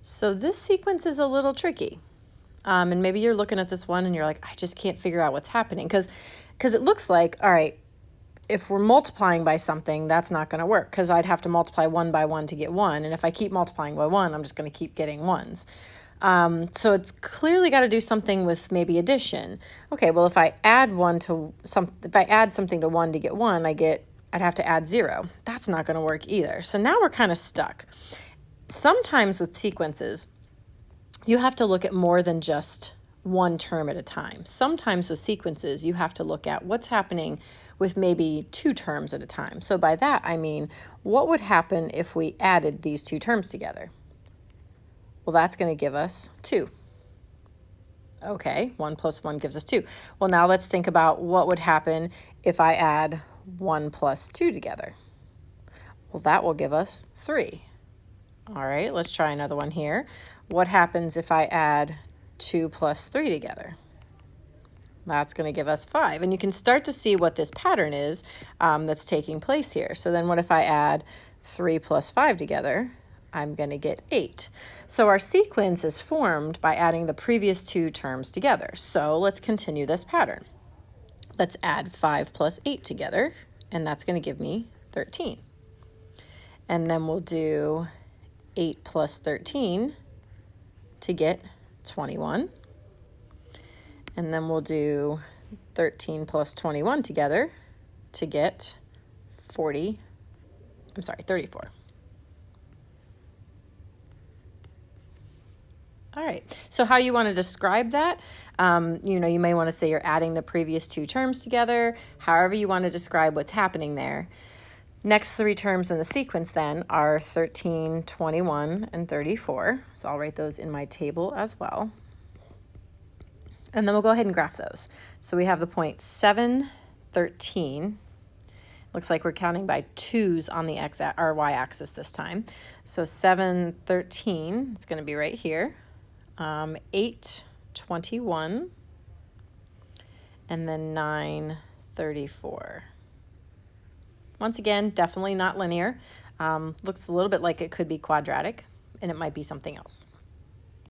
So this sequence is a little tricky. And maybe you're looking at this one and you're like, I just can't figure out what's happening. Because it looks like, all right, if we're multiplying by something, that's not going to work because I'd have to multiply 1 by 1 to get 1. And if I keep multiplying by 1, I'm just going to keep getting 1s. So it's clearly got to do something with maybe addition. Okay, well, if I add something to 1 to get 1, I'd have to add 0. That's not going to work either. So now we're kind of stuck. Sometimes with sequences, you have to look at more than just one term at a time. Sometimes with sequences, you have to look at what's happening with maybe 2 terms at a time. So by that, I mean, what would happen if we added these 2 terms together? Well, that's going to give us 2. Okay, 1 plus 1 gives us 2. Well, now let's think about what would happen if I add 1 plus 2 together. Well, that will give us 3. All right, let's try another one here. What happens if I add 2 plus 3 together? That's going to give us 5. And you can start to see what this pattern is that's taking place here. So then what if I add 3 plus 5 together? I'm going to get 8. So our sequence is formed by adding the previous 2 terms together. So let's continue this pattern. Let's add 5 plus 8 together, and that's going to give me 13. And then we'll do 8 plus 13 to get 21. And then we'll do 13 plus 21 together to get 34. All right, so how you want to describe that, you may want to say you're adding the previous 2 terms together, however you want to describe what's happening there. Next 3 terms in the sequence then are 13, 21, and 34. So I'll write those in my table as well. And then we'll go ahead and graph those. So we have the point 7, 13. Looks like we're counting by 2's on the y-axis this time. So 7, 13, it's going to be right here. 8, 21, and then 9, 34. Once again, definitely not linear. Looks a little bit like it could be quadratic, and it might be something else.